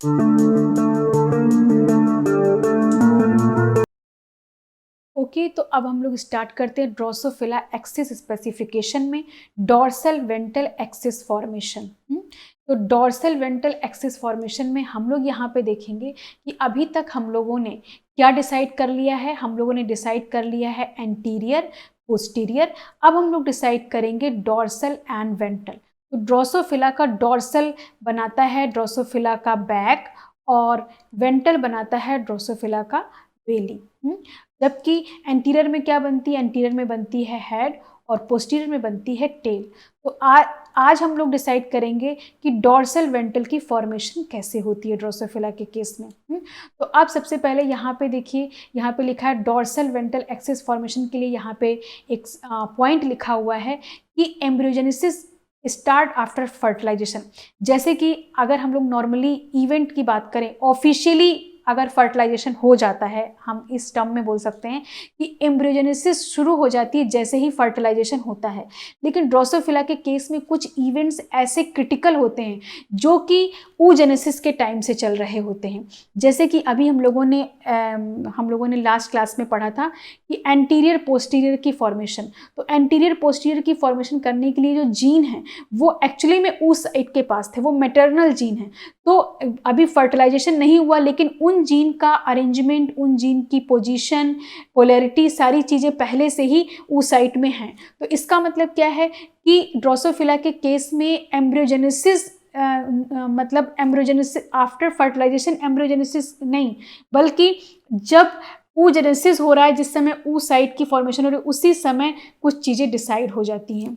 Okay, तो अब हम लोग स्टार्ट करते हैं ड्रोसोफिला एक्सिस स्पेसिफिकेशन में डॉर्सल वेंट्रल एक्सिस फॉर्मेशन। तो डॉर्सल वेंट्रल एक्सिस फॉर्मेशन में हम लोग यहाँ पे देखेंगे कि अभी तक हम लोगों ने क्या डिसाइड कर लिया है। हम लोगों ने डिसाइड कर लिया है एंटीरियर, पोस्टीरियर। अब हम लोग डिसाइड करेंगे डॉर्सल एंड वेंट्रल। तो ड्रोसोफिला का डॉर्सल बनाता है ड्रोसोफिला का बैक, और वेंट्रल बनाता है ड्रोसोफिला का बेली। जबकि एंटीरियर में क्या बनती है, एंटीरियर में बनती है हेड और पोस्टीरियर में बनती है टेल। तो आज हम लोग डिसाइड करेंगे कि डॉर्सल वेंट्रल की फॉर्मेशन कैसे होती है ड्रोसोफिला के केस में। तो आप सबसे पहले यहाँ पे देखिए, यहाँ पे लिखा है डॉर्सल वेंट्रल एक्सिस फॉर्मेशन के लिए यहाँ पे एक पॉइंट लिखा हुआ है कि एम्ब्रियोजेनेसिस स्टार्ट आफ्टर फर्टिलाइजेशन। जैसे कि अगर हम लोग नॉर्मली इवेंट की बात करें, ऑफिशियली अगर फर्टिलाइजेशन हो जाता है, हम इस टर्म में बोल सकते हैं कि एम्ब्रियोजेनेसिस शुरू हो जाती है जैसे ही फर्टिलाइजेशन होता है। लेकिन ड्रोसोफिला के केस में कुछ इवेंट्स ऐसे क्रिटिकल होते हैं जो कि oogenesis के टाइम से चल रहे होते हैं। जैसे कि अभी हम लोगों ने लास्ट क्लास में पढ़ा था कि एंटीरियर पोस्टीरियर की फॉर्मेशन। तो एंटीरियर पोस्टीरियर की फॉर्मेशन करने के लिए जो जीन है वो एक्चुअली में उस साइड के पास थे, वो मैटरनल जीन है। तो अभी फर्टिलाइजेशन नहीं हुआ, लेकिन उन जीन का अरेंजमेंट, उन जीन की पोजीशन, पोलैरिटी, सारी चीज़ें पहले से ही उस साइट में हैं। तो इसका मतलब क्या है कि ड्रोसोफिला के केस में एम्ब्रियोजेनेसिस मतलब एम्ब्रियोजेनेसिस आफ्टर फर्टिलाइजेशन, एम्ब्रियोजेनेसिस नहीं, बल्कि जब oogenesis हो रहा है, जिस समय उस साइट की फॉर्मेशन हो रही है, उसी समय कुछ चीज़ें डिसाइड हो जाती हैं।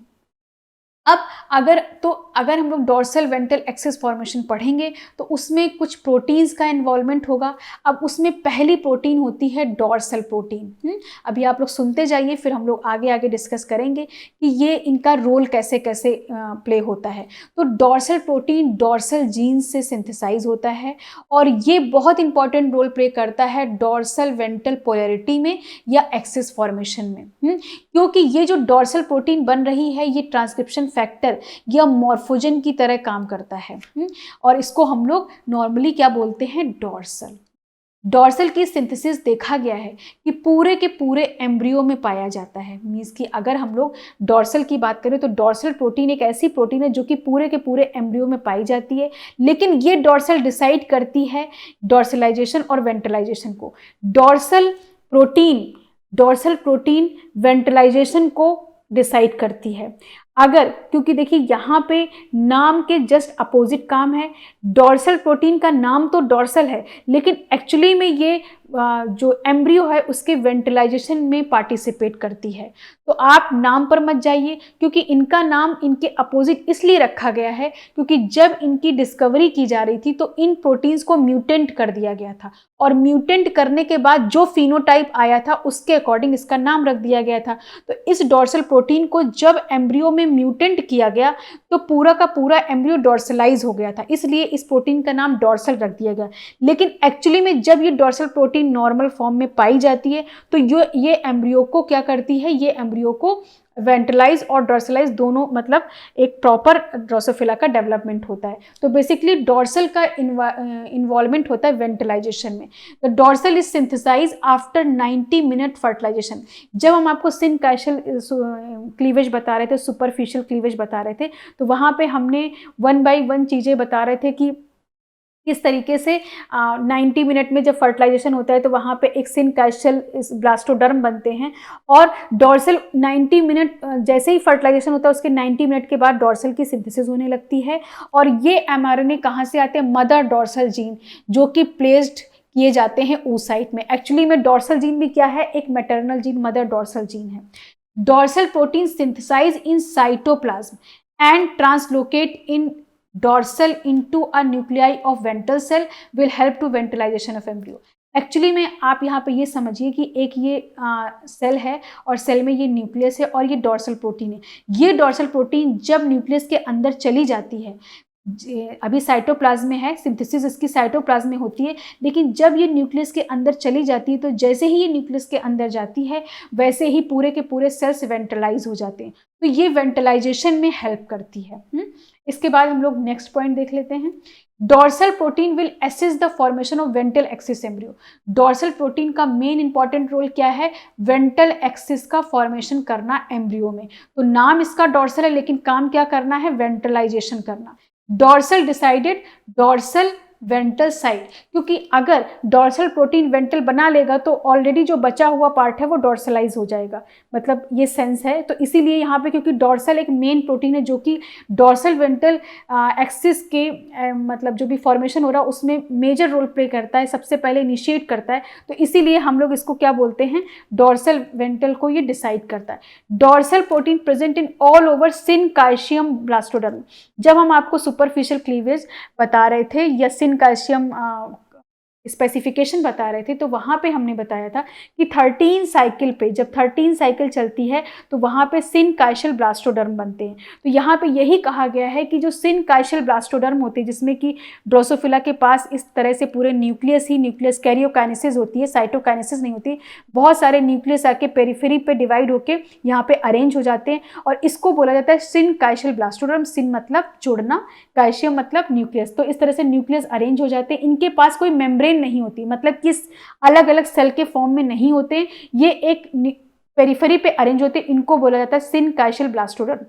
अब अगर हम लोग डॉर्सल वेंट्रल एक्सिस फॉर्मेशन पढ़ेंगे तो उसमें कुछ प्रोटीन्स का इन्वॉल्वमेंट होगा। अब उसमें पहली प्रोटीन होती है डॉर्सल प्रोटीन। अभी आप लोग सुनते जाइए, फिर हम लोग आगे आगे डिस्कस करेंगे कि ये इनका रोल कैसे कैसे प्ले होता है। तो डॉर्सल प्रोटीन डॉर्सल जीन से सिंथेसाइज होता है, और ये बहुत इंपॉर्टेंट रोल प्ले करता है डॉर्सल वेंट्रल पोलैरिटी में या एक्सिस फॉर्मेशन में। क्योंकि ये जो डॉर्सल प्रोटीन बन रही है, ये ट्रांसक्रिप्शन फैक्टर या मॉर्फोजन की तरह काम करता है। और इसको हम लोग नॉर्मली क्या बोलते हैं, डॉर्सल। डॉर्सल की सिंथेसिस देखा गया है कि पूरे के पूरे एम्ब्रियो में पाया जाता है। मीन्स कि अगर हम लोग डॉर्सल की बात करें तो डॉर्सल प्रोटीन एक ऐसी प्रोटीन है जो कि पूरे के पूरे एम्ब्रियो में पाई जाती है। लेकिन ये डॉर्सल डिसाइड करती है डॉर्सलाइजेशन और वेंट्रलाइजेशन को। डॉर्सल प्रोटीन वेंट्रलाइजेशन को डिसाइड करती है। अगर, क्योंकि देखिए यहाँ पे नाम के जस्ट अपोजिट काम है। डॉर्सल प्रोटीन का नाम तो डॉर्सल है, लेकिन एक्चुअली में ये जो एम्ब्रियो है उसके वेंट्रलाइजेशन में पार्टिसिपेट करती है। तो आप नाम पर मत जाइए, क्योंकि इनका नाम इनके अपोजिट इसलिए रखा गया है क्योंकि जब इनकी डिस्कवरी की जा रही थी तो इन प्रोटीन्स को म्यूटेंट कर दिया गया था, और म्यूटेंट करने के बाद जो फिनोटाइप आया था उसके अकॉर्डिंग इसका नाम रख दिया गया था। तो इस डॉर्सल प्रोटीन को जब एम्ब्रियो में म्यूटेंट किया गया तो पूरा का पूरा एम्ब्रियो डॉर्सलाइज हो गया था, इसलिए इस प्रोटीन का नाम डॉर्सल रख दिया गया। लेकिन एक्चुअली में जब ये डॉर्सल प्रोटीन नॉर्मल फॉर्म में पाई जाती है तो ये एम्ब्रियो को क्या करती है, ये एम्ब्रियो को वेंट्रलाइज और डॉर्सलाइज दोनों, मतलब एक प्रॉपर ड्रोसोफिला का डेवलपमेंट होता है। तो बेसिकली डॉर्सल का इन्वॉल्वमेंट होता है वेंट्रलाइजेशन में। The dorsal is synthesize after 90 minute fertilization. जब हम आपको सिनकाइशल क्लीवेज बता रहे थे, सुपरफिशियल क्लीवेज बता रहे थे, तो वहाँ पे हमने 1 बाय 1 चीज़ें बता रहे थे कि किस तरीके से 90 मिनट में जब फर्टिलाइजेशन होता है तो वहाँ पे एक सिनकाइशल ब्लास्टोडर्म बनते हैं, और डॉर्सल 90 मिनट जैसे ही फर्टिलाइजेशन होता है उसके 90 मिनट के बाद डॉर्सल की सिंथेसिस होने लगती है। और ये एमआरएनए कहाँ से आते हैं, मदर डॉर्सल जीन, जो कि प्लेस्ड किए जाते हैं उस साइट में। एक्चुअली में डॉर्सल जीन भी क्या है, एक maternal gene, mother dorsal gene है। Dorsal protein synthesize in cytoplasm and translocate in dorsal into a nuclei of ventral cell will help to ventralization of embryo। Actually में आप यहाँ पे ये समझिए कि एक ये सेल है, और सेल में ये न्यूक्लियस है, और ये डॉर्सल प्रोटीन है। ये डॉर्सल प्रोटीन जब न्यूक्लियस के अंदर चली जाती है अभी साइटोप्लाज्म में है, सिंथेसिस इसकी साइटोप्लाज्म में होती है, लेकिन जब ये न्यूक्लियस के अंदर चली जाती है तो जैसे ही ये न्यूक्लियस के अंदर जाती है वैसे ही पूरे के पूरे सेल्स वेंटलाइज हो जाते हैं। तो ये वेंटलाइजेशन में हेल्प करती है। इसके बाद हम लोग नेक्स्ट पॉइंट देख लेते हैं। Dorsal protein will assist the formation of ventral axis embryo. Dorsal protein का मेन इंपॉर्टेंट रोल क्या है? वेंट्रल एक्सिस का फॉर्मेशन करना एम्ब्रियो में। तो नाम इसका डॉर्सल है, लेकिन काम क्या करना है? वेंट्रलाइजेशन करना। Dorsal decided, dorsal ventral side, क्योंकि अगर डॉर्सल प्रोटीन वेंट्रल बना लेगा तो ऑलरेडी जो बचा हुआ पार्ट है वो डॉर्सलाइज हो जाएगा, मतलब ये सेंस है। तो इसीलिए यहाँ पे, क्योंकि डॉर्सल एक मेन प्रोटीन है जो कि डॉर्सल वेंट्रल एक्सिस के मतलब जो भी फॉर्मेशन हो रहा है उसमें मेजर रोल प्ले करता है, सबसे पहले इनिशिएट करता है। तो इसीलिए हम लोग इसको क्या बोलते हैं? डॉर्सल वेंट्रल को ये डिसाइड करता है। Dorsal protein present in all over syncytium blastoderm. जब हम आपको सुपरफिशियल क्लीवेज बता रहे थे या कैल्शियम स्पेसिफिकेशन बता रहे थे, तो वहाँ पे हमने बताया था कि 13 साइकिल पे, जब 13 साइकिल चलती है तो वहाँ पे सिनकाइशियल ब्लास्टोडर्म बनते हैं। तो यहाँ पे यही कहा गया है कि जो सिनकाइशियल ब्लास्टोडर्म होते हैं, जिसमें कि ड्रोसोफिला के पास इस तरह से पूरे न्यूक्लियस कैरियोकाइनेसिस होती है, साइटोकाइनेसिस नहीं होती, बहुत सारे न्यूक्लियस आके पेरिफेरी पे डिवाइड होके यहाँ पे अरेंज हो जाते हैं, और इसको बोला जाता है सिनकाइशियल ब्लास्टोडर्म। सिन मतलब जोड़ना, काइशियम मतलब न्यूक्लियस। तो इस तरह से न्यूक्लियस अरेंज हो जाते हैं। इनके पास कोई मेम्ब्रेन नहीं होती, मतलब कि अलग अलग सेल के फॉर्म में नहीं होते, ये एक पेरिफेरी पे अरेंज होते हैं। इनको बोला जाता है सिनकाइशियल ब्लास्टोडर्म।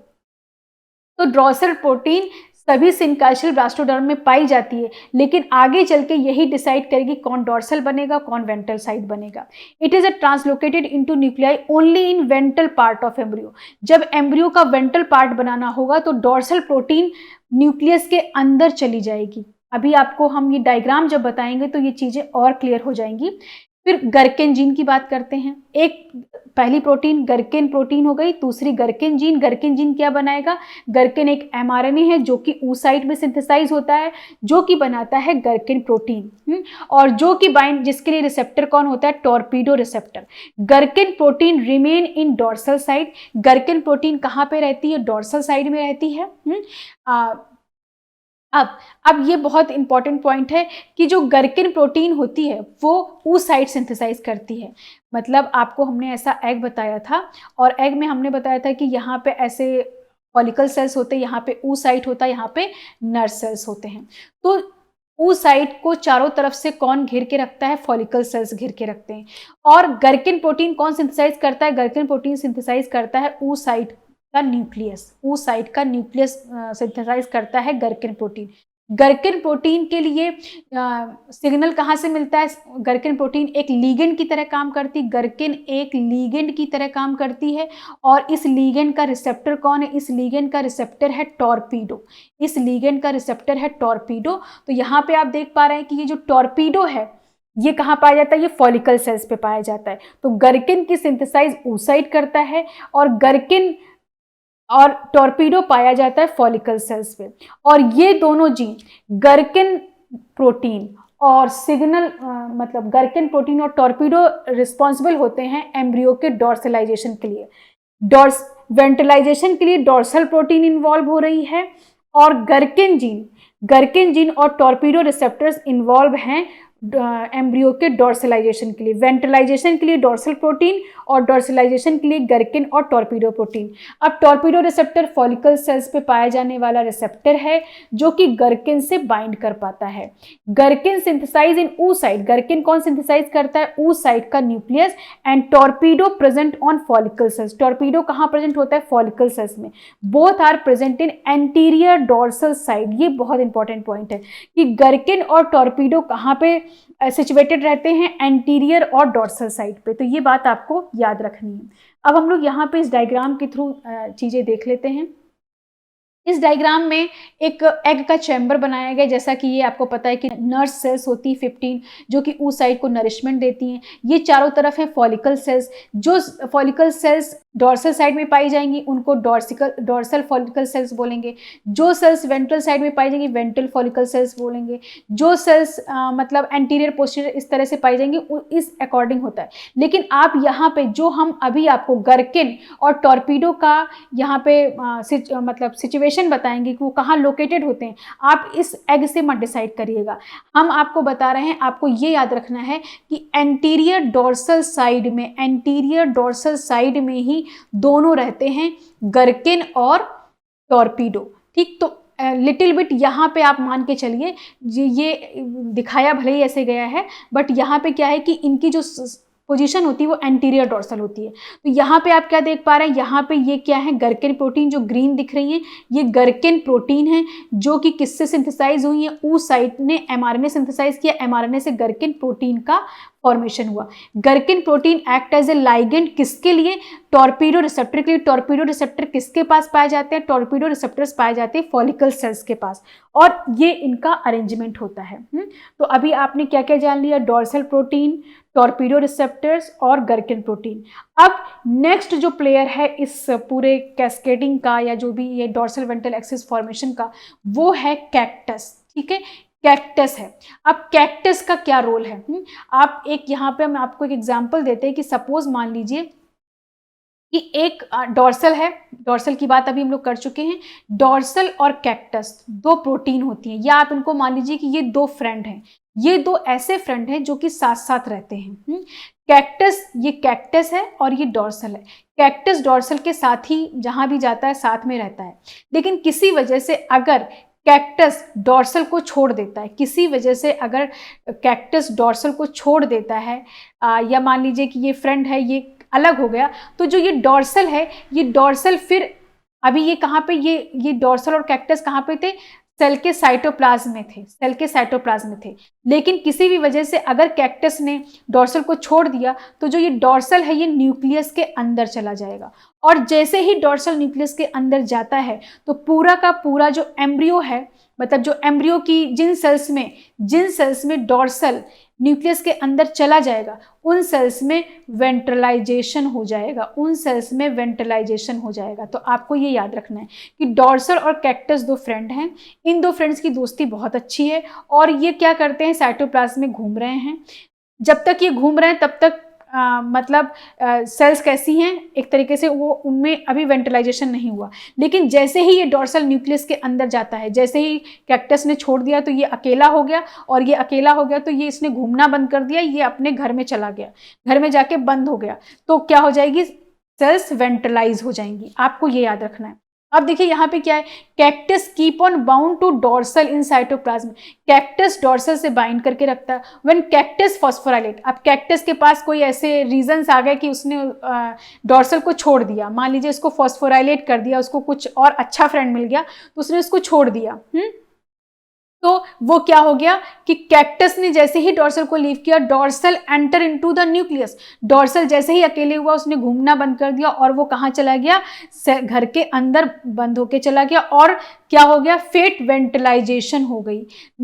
तो डॉर्सल प्रोटीन सभी सिनकाइशियल ब्लास्टोडर्म में पाई जाती है, लेकिन आगे चल के यही डिसाइड करेगी कौन डॉर्सल बनेगा, कौन वेंट्रल साइड बनेगा। It is a translocated into nuclei only in ventral part of embryo. जब एम्ब्रियो का वेंट्रल पार्ट बनाना होगा तो डॉर्सल प्रोटीन न्यूक्लियस के अंदर चली जाएगी। अभी आपको हम ये डायग्राम जब बताएंगे तो ये चीजें और क्लियर हो जाएंगी। फिर गर्केन जीन की बात करते हैं। एक पहली प्रोटीन गर्केन प्रोटीन हो गई, दूसरी गर्केन जीन। गर्केन जीन क्या बनाएगा? गर्केन एक एमआरएनए है जो कि oocyte में सिंथेसाइज होता है, जो कि बनाता है गर्केन प्रोटीन, और जो कि बाइंड, जिसके लिए रिसेप्टर कौन होता है? Torpedo receptor. Gurken protein remain in dorsal side. Gurken protein कहाँ पे रहती है? डॉर्सल साइड में रहती है। अब ये बहुत इंपॉर्टेंट पॉइंट है कि जो गर्किन प्रोटीन होती है वो oocyte सिंथेसाइज करती है। मतलब आपको हमने ऐसा एग बताया था, और एग में हमने बताया था कि यहाँ पे ऐसे फॉलिकल सेल्स होते हैं, यहाँ पे oocyte होता है, यहाँ पे नर्व सेल्स होते हैं। तो oocyte को चारों तरफ से कौन घेर के रखता है? फॉलिकल सेल्स घेर के रखते हैं। और गर्किन प्रोटीन कौन सिंथेसाइज करता है? गर्किन प्रोटीन सिंथेसाइज करता है oocyte का न्यूक्लियस। oocyte का न्यूक्लियस सिंथेसाइज करता है गर्किन प्रोटीन। गर्किन प्रोटीन के लिए सिग्नल कहाँ से मिलता है? गर्किन प्रोटीन एक लीगेंड की तरह काम करती है। गर्किन एक लीगेंड की तरह काम करती है, और इस लीगेंड का रिसेप्टर कौन है? इस लीगेंड का रिसेप्टर है टॉर्पीडो। इस लीगेंड का रिसेप्टर है टॉर्पीडो। तो यहाँ पे आप देख पा रहे हैं कि ये जो टॉर्पीडो है ये कहाँ पाया जाता है? ये फॉलिकल सेल्स पे पाया जाता है। तो गर्किन की सिंथेसाइज oocyte करता है, और टॉर्पीडो पाया जाता है फॉलिकल सेल्स पे। और ये दोनों जीन, गर्किन प्रोटीन और सिग्नल मतलब गर्किन प्रोटीन और टॉर्पीडो रिस्पॉन्सिबल होते हैं एम्ब्रियो के डॉर्सलाइजेशन के लिए। वेंट्रलाइजेशन के लिए डॉर्सल प्रोटीन इन्वॉल्व हो रही है, और गर्किन जीन और टॉर्पीडो रिसेप्टर्स इन्वॉल्व हैं एम्ब्रियो के डॉर्सलाइजेशन के लिए। वेंट्रलाइजेशन के लिए डॉर्सल प्रोटीन, और डॉर्सलाइजेशन के लिए गर्किन और टॉर्पीडो प्रोटीन। अब टॉर्पीडो रिसेप्टर फॉलिकल सेल्स पे पाया जाने वाला रिसेप्टर है जो कि गर्किन से बाइंड कर पाता है। गर्किन सिंथेसाइज इन oocyte। गर्किन कौन सिंथेसाइज करता है? oocyte का nucleus. And torpedo present on follicle cells. Torpedo कहाँ प्रेजेंट होता है? फॉलिकल सेल्स में। Both are present in anterior dorsal side. ये बहुत इंपॉर्टेंट पॉइंट है कि गर्किन और टॉर्पीडो कहाँ पे सिचुएटेड रहते हैं? एंटीरियर और डॉर्सल साइड पे। तो ये बात आपको याद रखनी है। अब हम लोग यहाँ पे इस डायग्राम के थ्रू चीजें देख लेते हैं। इस डायग्राम में एक एग का चैम्बर बनाया गया, जैसा कि ये आपको पता है कि नर्व सेल्स होती है 15 जो कि oocyte को नरिशमेंट देती हैं। ये चारों तरफ है फॉलिकल सेल्स। जो फॉलिकल सेल्स डॉर्सल साइड में पाई जाएंगी उनको डॉर्सल फॉलिकल सेल्स बोलेंगे। जो सेल्स वेंट्रल साइड में पाई जाएंगी वेंट्रल फॉलिकल सेल्स बोलेंगे। जो सेल्स मतलब एंटीरियर पोस्टीरियर इस तरह से पाई जाएंगी इस अकॉर्डिंग होता है। लेकिन आप यहाँ पे जो हम अभी आपको गर्किन और टॉर्पीडो का यहाँ पे मतलब सिचुएशन बताएंगे कि वो कहाँ लोकेटेड होते हैं, आप इस एग से मत डिसाइड करिएगा। हम आपको बता रहे हैं, आपको ये याद रखना है कि एंटीरियर डॉर्सल साइड में ही दोनों रहते हैं, गर्किन और टॉर्पीडो। ठीक, तो लिटिल बिट यहाँ पे आप मान के चलिए, ये दिखाया भले ही ऐसे गया है बट यहाँ पे क्या है कि इनकी जो पोजीशन होती है वो एंटीरियर डॉर्सल होती है। तो यहाँ पे आप क्या देख पा रहे हैं, यहाँ पे ये क्या है, गर्किन प्रोटीन जो ग्रीन दिख रही है ये गर्किन प्रोटीन है जो कि किससे सिंथेसाइज हुई है, ऊ साइट ने एमआरएनए सिंथेसाइज किया, एमआरएनए से गर्किन प्रोटीन का फॉर्मेशन हुआ। Gurken protein act as a ligand किसके लिए, टॉर्पीडो रिसेप्टर के लिए। टॉर्पीडो रिसेप्टर किसके पास पाए जाते हैं, टॉर्पीडो रिसेप्टर्स पाए जाते हैं फॉलिकल सेल्स के पास, और ये इनका अरेंजमेंट होता है। तो अभी आपने क्या क्या जान लिया, डॉर्सल प्रोटीन, टॉर्पीडो रिसेप्टर्स और गर्किन प्रोटीन। अब नेक्स्ट जो प्लेयर है इस पूरे कैस्केडिंग का या जो भी ये डॉर्सल वेंट्रल एक्सिस फॉर्मेशन का, वो है कैक्टस। ठीक है, कैक्टस है। अब कैक्टस का क्या रोल है, आप एक यहाँ पे हम आपको एक एग्जांपल देते हैं कि सपोज मान लीजिए कि एक डॉर्सल है, डॉर्सल की बात अभी हम लोग कर चुके हैं। डॉर्सल और कैक्टस दो प्रोटीन होती हैं, या आप इनको मान लीजिए कि ये दो फ्रेंड हैं, ये दो ऐसे फ्रेंड हैं जो कि साथ साथ रहते हैं। कैक्टस, ये कैक्टस है और ये डॉर्सल है। कैक्टस डॉर्सल के साथ ही जहां भी जाता है साथ में रहता है, लेकिन किसी वजह से अगर कैक्टस डॉर्सल को छोड़ देता है, किसी वजह से अगर कैक्टस डॉर्सल को छोड़ देता है, या मान लीजिए कि ये फ्रेंड है ये अलग हो गया, तो जो ये डॉर्सल है, ये डॉर्सल फिर अभी ये कहाँ पे, ये डॉर्सल और कैक्टस कहाँ पे थे, सेल के साइटोप्लाज्म में थे, सेल के साइटोप्लाज्म में थे। लेकिन किसी भी वजह से अगर कैक्टस ने डॉर्सल को छोड़ दिया तो जो ये डॉर्सल है ये न्यूक्लियस के अंदर चला जाएगा, और जैसे ही डॉर्सल न्यूक्लियस के अंदर जाता है तो पूरा का पूरा जो एम्ब्रियो है, मतलब जो एम्ब्रियो की जिन सेल्स में डॉर्सल न्यूक्लियस के अंदर चला जाएगा उन सेल्स में वेंट्रलाइजेशन हो जाएगा, तो आपको ये याद रखना है कि डॉर्सल और कैक्टस दो फ्रेंड हैं, इन दो फ्रेंड्स की दोस्ती बहुत अच्छी है, और ये क्या करते हैं, साइटोप्लाज्म में घूम रहे हैं। जब तक ये घूम रहे हैं तब तक मतलब सेल्स कैसी हैं, एक तरीके से वो उनमें अभी वेंटिलाइजेशन नहीं हुआ। लेकिन जैसे ही ये डॉर्सल न्यूक्लियस के अंदर जाता है, जैसे ही कैक्टस ने छोड़ दिया तो ये अकेला हो गया, और ये अकेला हो गया तो ये इसने घूमना बंद कर दिया, ये अपने घर में चला गया, घर में जाके बंद हो गया, तो क्या हो जाएगी, सेल्स वेंटिलाइज हो जाएंगी। आपको ये याद रखना है। अब देखिए यहाँ पे क्या है, cactus keep on bound to dorsal in cytoplasm. Cactus dorsal से बाइंड करके रखता है। व्हेन कैक्टस फॉस्फोराइलेट, अब कैक्टस के पास कोई ऐसे रीजंस आ गए कि उसने डॉर्सल को छोड़ दिया, मान लीजिए उसको फॉस्फोराइलेट कर दिया, उसको कुछ और अच्छा फ्रेंड मिल गया तो उसने उसको छोड़ दिया। तो वो क्या हो गया कि कैक्टस ने जैसे ही डॉर्सल को लीव किया, dorsal enter into the nucleus. Dorsal जैसे ही अकेले हुआ उसने घूमना बंद कर दिया और वो कहाँ चला गया, घर के अंदर बंद होके चला गया, और क्या हो गया, फेट वेंटिलाइजेशन हो गई।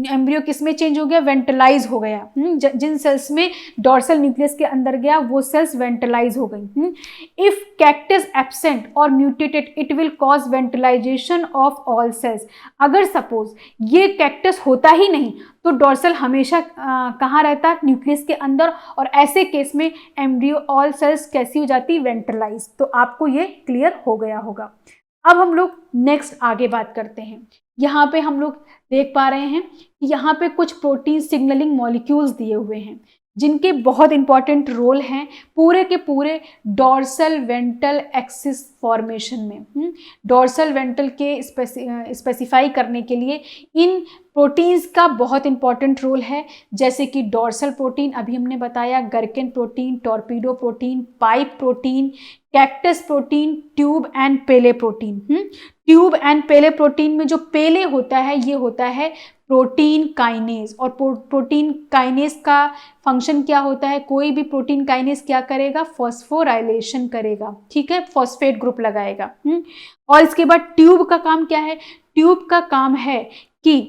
एम्ब्रियो किस में चेंज हो गया, वेंटिलाइज हो गया। जिन सेल्स में डॉर्सल न्यूक्लियस के अंदर गया वो सेल्स वेंटिलाइज हो गई। इफ कैक्टस एब्सेंट और mutated it will cause ventralization of all cells. अगर सपोज ये कैक्टस होता ही नहीं तो डॉर्सल हमेशा कहाँ रहता, न्यूक्लियस के अंदर, और ऐसे केस में एम्ब्रियो ऑल सेल्स कैसी हो जाती, वेंटिलाइज। तो आपको ये क्लियर हो गया होगा। अब हम लोग नेक्स्ट आगे बात करते हैं। यहाँ पे हम लोग देख पा रहे हैं कि यहाँ पे कुछ प्रोटीन सिग्नलिंग मॉलिक्यूल्स दिए हुए हैं जिनके बहुत इंपॉर्टेंट रोल हैं पूरे के पूरे डॉर्सल वेंट्रल एक्सिस फॉर्मेशन में। डॉर्सल वेंट्रल के स्पेसिफाई करने के लिए इन प्रोटीन्स का बहुत इंपॉर्टेंट रोल है, जैसे कि डॉर्सल प्रोटीन अभी हमने बताया, gurken protein, torpedo protein, pipe protein, cactus protein, tube and pelle protein. Tube and pelle protein में जो पेले होता है ये होता है प्रोटीन काइनेज, और प्रोटीन काइनेज का फंक्शन क्या होता है, कोई भी प्रोटीन काइनेज क्या करेगा, फॉस्फोराइलेशन करेगा, ठीक है, फॉस्फेट ग्रुप लगाएगा। और इसके बाद ट्यूब का काम क्या है, ट्यूब का काम है कि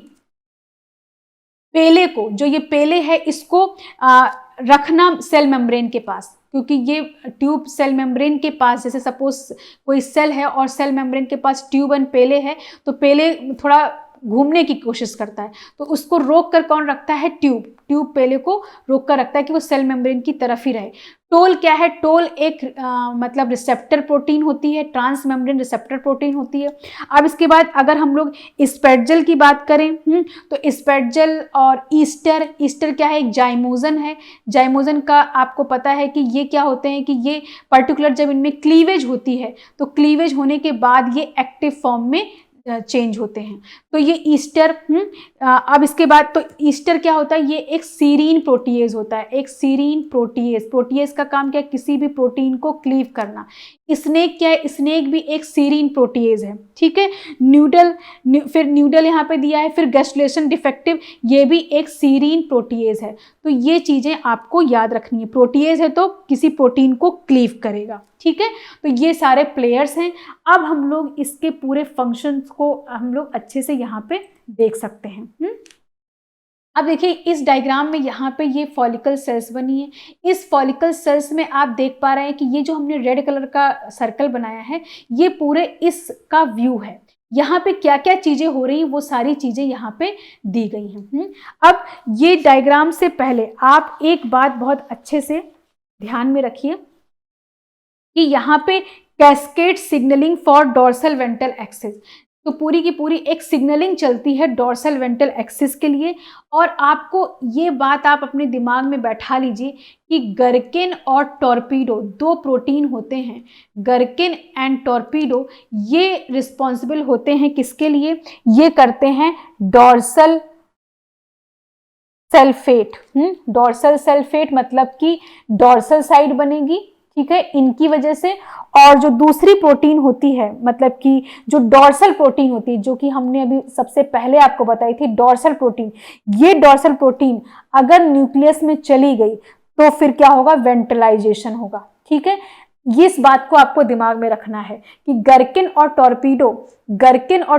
पेले को, जो ये पेले है इसको रखना सेल मेम्ब्रेन के पास, क्योंकि ये ट्यूब सेल मेम्ब्रेन के पास, जैसे सपोज कोई सेल है और सेल मेम्ब्रेन के पास ट्यूब एंड पेले है, तो पेले थोड़ा घूमने की कोशिश करता है, तो उसको रोक कर कौन रखता है? ट्यूब पेले को रोक कर रखता है कि वो सेल मेम्ब्रेन की तरफ ही रहे। टोल क्या है? टोल एक मतलब रिसेप्टर प्रोटीन होती है, ट्रांस मेम्ब्रेन रिसेप्टर प्रोटीन होती है। अब इसके बाद अगर हम लोग स्पेटजल की बात करें तो स्पेटजल और ईस्टर क्या है? एक जाइमोजन है। जाइमोजन का आपको पता है कि ये क्या होते हैं कि ये पर्टिकुलर जब इनमें क्लीवेज होती है तो क्लीवेज होने के बाद ये एक्टिव फॉर्म में चेंज होते हैं। तो ये ईस्टर अब इसके बाद तो ईस्टर क्या होता है? ये एक सीरीन प्रोटीएज होता है, एक सीरीन प्रोटीएज। प्रोटीएज का काम क्या है? किसी भी प्रोटीन को क्लीव करना। स्नेक क्या है? स्नेक भी एक सीरीन प्रोटीएज है, ठीक है। फिर न्यूडल यहाँ पे दिया है, फिर गैस्ट्रुलेशन डिफेक्टिव, ये भी एक सीरीन प्रोटीएज है। तो ये चीजें आपको याद रखनी है। प्रोटीएज है तो किसी प्रोटीन को क्लीव करेगा, ठीक है। तो ये सारे प्लेयर्स हैं। अब हम लोग इसके पूरे फंक्शंस को हम लोग अच्छे से यहाँ पे देख सकते हैं। अब देखिए इस डायग्राम में यहाँ पे ये फॉलिकल सेल्स बनी है। इस फॉलिकल सेल्स में आप देख पा रहे हैं कि ये जो हमने रेड कलर का सर्कल बनाया है, ये पूरे इसका व्यू है। यहाँ पे क्या क्या चीजें हो रही हैं वो सारी चीजें यहाँ पे दी गई हैं। अब ये डायग्राम से पहले आप एक बात बहुत अच्छे से ध्यान में रखिए कि यहाँ पे cascade signalling for dorsal ventral axis, तो पूरी की पूरी एक सिग्नलिंग चलती है डोर्सल वेंट्रल एक्सिस के लिए। और आपको ये बात आप अपने दिमाग में बैठा लीजिए कि गर्किन और टॉर्पीडो दो प्रोटीन होते हैं। गर्किन एंड टॉर्पीडो ये रिस्पॉन्सिबल होते हैं किसके लिए? ये करते हैं डोर्सल सल्फेट। डोर्सल सल्फेट मतलब कि डोर्सल साइड बनेगी, ठीक है, इनकी वजह से। और जो दूसरी प्रोटीन होती है, मतलब कि जो डोर्सल प्रोटीन होती है, जो कि हमने अभी सबसे पहले आपको बताई थी डोर्सल प्रोटीन, ये डोर्सल प्रोटीन अगर न्यूक्लियस में चली गई तो फिर क्या होगा? वेंट्रलाइजेशन होगा, ठीक है। इस बात को आपको दिमाग में रखना है कि गर्किन और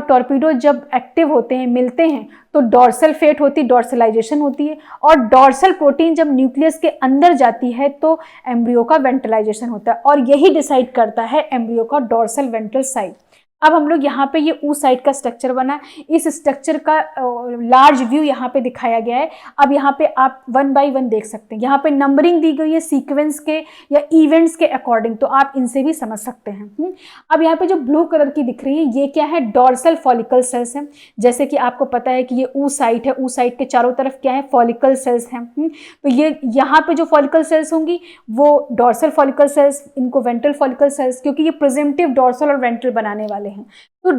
टॉर्पीडो जब एक्टिव होते हैं, मिलते हैं, तो डोर्सल फेट होती, डोर्सलाइजेशन होती है। और डोर्सल प्रोटीन जब न्यूक्लियस के अंदर जाती है तो एम्ब्रियो का वेंट्रलाइजेशन होता है, और यही डिसाइड करता है एम्ब्रियो का डोर्सल वेंट्रल साइड। अब हम लोग यहाँ पे ये ऊ साइड का स्ट्रक्चर बना, इस स्ट्रक्चर का लार्ज व्यू यहाँ पे दिखाया गया है। अब यहाँ पे आप 1 बाय 1 देख सकते हैं, यहाँ पे नंबरिंग दी गई है सीक्वेंस के या इवेंट्स के अकॉर्डिंग, तो आप इनसे भी समझ सकते हैं। अब यहाँ पे जो ब्लू कलर की दिख रही है, ये क्या है? डोर्सल फॉलिकल सेल्स हैं। जैसे कि आपको पता है कि ये ऊ साइड है, ऊ साइड के चारों तरफ क्या है? फॉलिकल सेल्स हैं। तो ये यहाँ पे जो फॉलिकल सेल्स होंगी वो डोर्सल फॉलिकल सेल्स, इनको वेंट्रल फॉलिकल सेल्स, क्योंकि ये प्रेजेंटिव डोर्सल और वेंट्रल बनाने वाले हैं। तो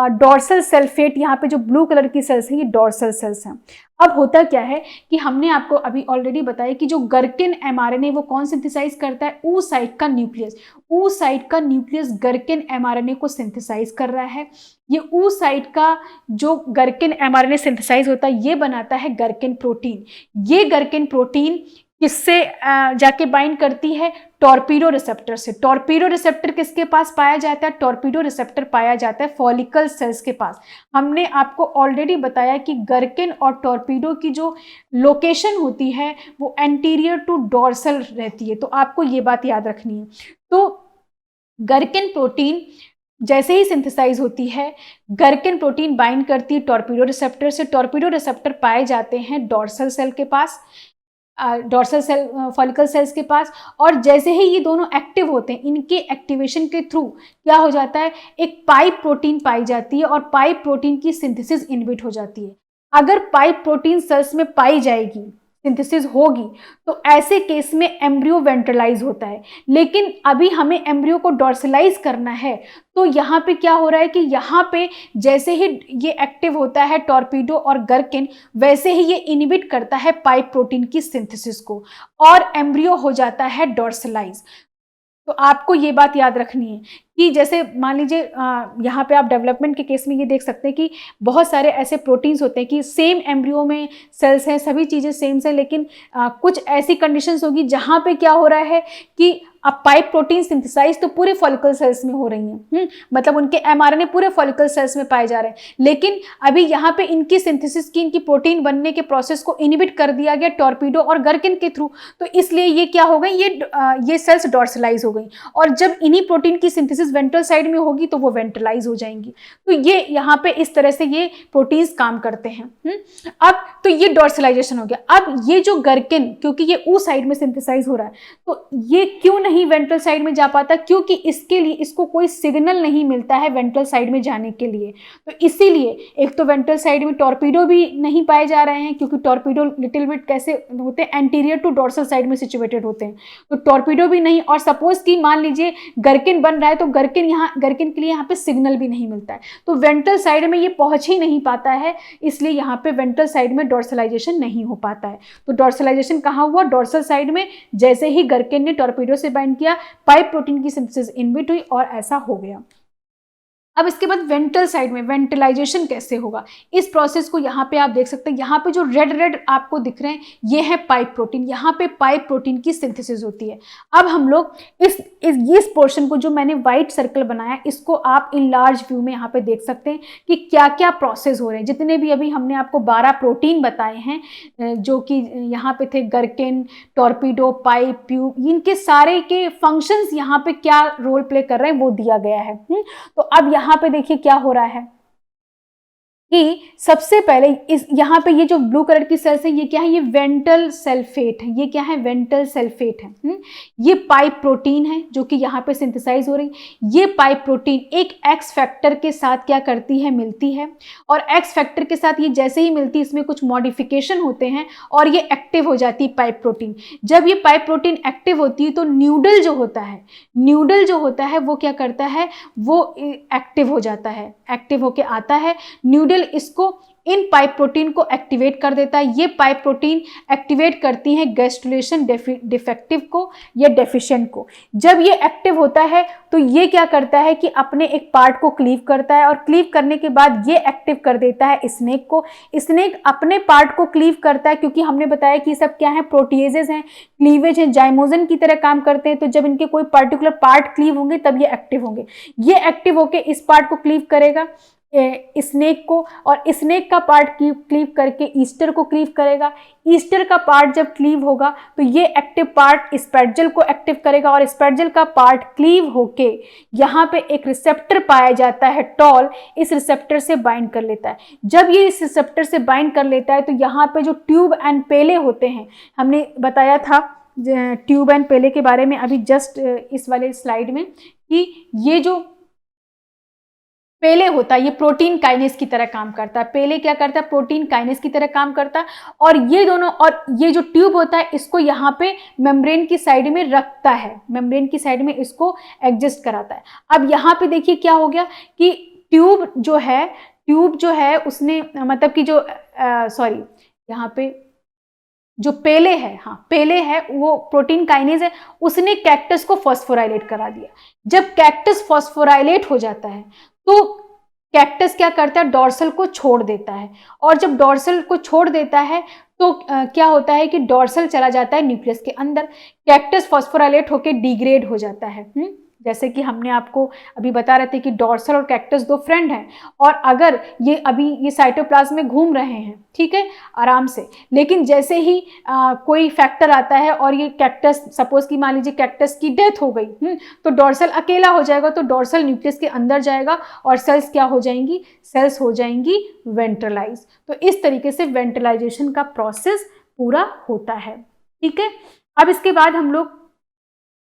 डोर्सल सल्फेट, यहाँ पे जो ब्लू कलर की सेल्स है, ये डोर्सल सेल्स हैं। अब होता क्या है कि हमने आपको अभी ऑलरेडी बताया कि जो गर्किन एमआरएनए वो कौन सिंथेसाइज करता है? ऊ साइट का न्यूक्लियस। ऊ साइट का न्यूक्लियस गर्किन एमआरएनए को सिंथेसाइज कर रहा है। ये ऊ साइट का जो गर्किन एमआरएनए सिंथेसाइज होता है, ये बनाता है गर्किन प्रोटीन। ये गर्किन प्रोटीन किससे जाके बाइंड करती है? टॉर्पीडो रिसेप्टर से। टॉर्पीडो रिसेप्टर किसके पास पाया जाता है? टॉर्पीडो रिसेप्टर पाया जाता है फॉलिकल सेल्स के पास। हमने आपको ऑलरेडी बताया कि गर्किन और टॉर्पीडो की जो लोकेशन होती है वो एंटीरियर टू डोर्सल रहती है, तो आपको ये बात याद रखनी है। तो गर्किन प्रोटीन जैसे ही सिंथेसाइज होती है, गर्किन प्रोटीन बाइंड करती है टॉर्पीडो रिसेप्टर से। टॉर्पीडो रिसेप्टर पाए जाते हैं डोर्सल सेल के पास, डोर्सल सेल फॉलिकल सेल्स के पास। और जैसे ही ये दोनों एक्टिव होते हैं, इनके एक्टिवेशन के थ्रू क्या हो जाता है? एक पाइप प्रोटीन पाई जाती है, और पाइप प्रोटीन की सिंथेसिस इनहिबिट हो जाती है। अगर पाइप प्रोटीन सेल्स में पाई जाएगी, सिंथेसिस होगी, तो ऐसे केस में एम्ब्रियो वेंट्रलाइज होता है। लेकिन अभी हमें एम्ब्रियो को डोर्सलाइज करना है, तो यहाँ पे क्या हो रहा है कि यहाँ पे जैसे ही ये एक्टिव होता है टॉर्पीडो और गर्किन, वैसे ही ये इनहिबिट करता है पाइप प्रोटीन की सिंथेसिस को, और एम्ब्रियो हो जाता है डोर्सलाइज। तो आपको ये बात याद रखनी है कि जैसे मान लीजिए यहाँ पे आप डेवलपमेंट के केस में ये देख सकते हैं कि बहुत सारे ऐसे प्रोटीन्स होते हैं कि सेम एम्ब्रियो में सेल्स हैं, सभी चीज़ें सेम है, लेकिन कुछ ऐसी कंडीशंस होगी जहाँ पे क्या हो रहा है कि अब पाइप प्रोटीन सिंथेसाइज तो पूरे फॉलिकल सेल्स में हो रही हैं, मतलब उनके एमआरएनए पूरे फॉलिकल सेल्स में पाए जा रहे हैं, लेकिन अभी यहाँ पे इनकी सिंथेसिस की, इनकी प्रोटीन बनने के प्रोसेस को इनहिबिट कर दिया गया टॉर्पीडो और गर्किन के थ्रू। तो इसलिए ये क्या हो गई, ये सेल्स डॉर्सलाइज हो गई, और जब इन्हीं प्रोटीन की सिंथेसिस वेंट्रल साइड में होगी तो वो वेंट्रलाइज हो जाएंगी। तो ये यहाँ पे इस तरह से ये प्रोटीन्स काम करते हैं। अब तो ये डॉर्सलाइजेशन हो गया। अब ये जो गर्किन, क्योंकि ये ओ साइड में सिंथेसाइज हो रहा है, तो ये क्यों नहीं वेंट्रल साइड में जा पाता, क्योंकि इसके लिए इसको कोई सिग्नल नहीं मिलता है वेंट्रल साइड में जाने के लिए। तो इसीलिए एक तो वेंट्रल साइड में टॉर्पीडो भी नहीं पाए जा रहे हैं, क्योंकि टॉर्पीडो लिटिल बिट कैसे होते हैं, एंटीरियर टू डॉर्सल साइड में सिचुएटेड होते हैं, तो टॉर्पीडो भी नहीं। और सपोज कि मान लीजिए गर्किन बन रहा है, तो गर्किन के लिए यहाँ पे सिग्नल भी नहीं मिलता है, तो वेंट्रल साइड में ये पहुंच ही नहीं पाता है, इसलिए यहाँ पे वेंट्रल साइड में डॉर्सलाइजेशन नहीं हो पाता है। तो डॉर्सलाइजेशन कहाँ हुआ, डॉर्सल साइड में। जैसे ही गर्किन ने टॉर्पीडो से बाइंड किया, पाइप प्रोटीन की सिंथेसिस इनबिट हुई और ऐसा हो गया। अब इसके बाद वेंट्रल साइड में वेंट्रलाइजेशन कैसे होगा, इस प्रोसेस को यहाँ पे आप देख सकते हैं। यहाँ पे जो रेड रेड आपको दिख रहे हैं, ये है पाइप प्रोटीन, यहाँ पे पाइप प्रोटीन की सिंथेसिस होती है। अब हम लोग इस पोर्शन को, जो मैंने व्हाइट सर्कल बनाया, इसको आप इन लार्ज व्यू में यहाँ पे देख सकते हैं कि क्या क्या प्रोसेस हो रहे हैं। जितने भी अभी हमने आपको 12 प्रोटीन बताए हैं, जो कि यहाँ पे थे गर्किन, टॉर्पीडो, पाइप, ट्यूब, इनके सारे के फंक्शंस यहाँ पे क्या रोल प्ले कर रहे हैं वो दिया गया है। तो अब यहाँ पे देखिए क्या हो रहा है कि सबसे पहले इस यहाँ पे ये जो ब्लू कलर की सेल्स है, ये क्या है, ये वेंट्रल सल्फेट है। ये क्या है, वेंट्रल सल्फेट है। ये पाइप प्रोटीन है जो कि यहाँ पे सिंथेसाइज हो रही। ये पाइप प्रोटीन एक एक्स फैक्टर के साथ क्या करती है, मिलती है, और एक्स फैक्टर के साथ ये जैसे ही मिलती है, इसमें कुछ मॉडिफिकेशन होते हैं और ये एक्टिव हो जाती है पाइप प्रोटीन। जब ये पाइप प्रोटीन एक्टिव होती है तो न्यूडल जो होता है वो क्या करता है, वो एक्टिव हो जाता है, एक्टिव होके आता है। न्यूडल इसको, इन पाइप प्रोटीन को एक्टिवेट कर देता है। ये पाइप प्रोटीन एक्टिवेट करती है गैस्ट्रुलेशन डिफेक्टिव को या डेफिशिएंट को। जब ये एक्टिव होता है तो ये क्या करता है कि अपने एक पार्ट को क्लीव करता है, और क्लीव करने के बाद ये एक्टिव कर देता है स्नेक को। स्नेक अपने पार्ट को क्लीव करता है, क्योंकि हमने बताया कि सब क्या है, प्रोटीएजेस हैं, क्लीवेज हैं, जाइमोजन की तरह काम करते हैं। तो जब इनके कोई पर्टिकुलर पार्ट क्लीव होंगे तब ये एक्टिव होंगे। ये एक्टिव होके इस पार्ट को क्लीव करेगा, स्नेक को, और स्नेक का पार्ट क्लीव करके ईस्टर को क्लीव करेगा। ईस्टर का पार्ट जब क्लीव होगा तो ये एक्टिव पार्ट स्पैटजल को एक्टिव करेगा, और स्पैटजल का पार्ट क्लीव होके यहाँ पे एक रिसेप्टर पाया जाता है टॉल, इस रिसेप्टर से बाइंड कर लेता है। जब ये इस रिसेप्टर से बाइंड कर लेता है तो यहाँ पे जो ट्यूब एंड पेले होते हैं, हमने बताया था ट्यूब एंड पेले के बारे में अभी जस्ट इस वाले स्लाइड में, कि ये जो पेले होता है ये प्रोटीन काइनेस की तरह काम करता है। पेले क्या करता है, प्रोटीन काइनेस की तरह काम करता है, और ये दोनों, और ये जो ट्यूब होता है इसको यहाँ पे मेम्ब्रेन की साइड में रखता है, मेम्ब्रेन की साइड में इसको एडजस्ट कराता है। अब यहाँ पे देखिए क्या हो गया कि ट्यूब जो है उसने, मतलब कि जो यहाँ पे जो पेले है वो प्रोटीन काइनेज है, उसने कैक्टस को फॉस्फोराइलेट करा दिया। जब कैक्टस फॉस्फोराइलेट हो जाता है तो कैक्टस क्या करता है, डॉर्सल को छोड़ देता है, और जब डॉर्सल को छोड़ देता है तो क्या होता है कि डॉर्सल चला जाता है न्यूक्लियस के अंदर। कैक्टस फॉस्फोराइलेट होकर डिग्रेड हो जाता है। जैसे कि हमने आपको अभी बता रहे थे कि डॉर्सल और कैक्टस दो फ्रेंड हैं, और अगर ये साइटोप्लाज्म में घूम रहे हैं, ठीक है, आराम से, लेकिन जैसे ही कोई फैक्टर आता है और ये कैक्टस, सपोज कि मान लीजिए कैक्टस की डेथ हो गई, तो डॉर्सल अकेला हो जाएगा, तो डॉर्सल न्यूक्लियस के अंदर जाएगा और सेल्स क्या हो जाएंगी, सेल्स हो जाएंगी वेंट्रलाइज। तो इस तरीके से वेंट्रलाइजेशन का प्रोसेस पूरा होता है। ठीक है, अब इसके बाद हम लोग,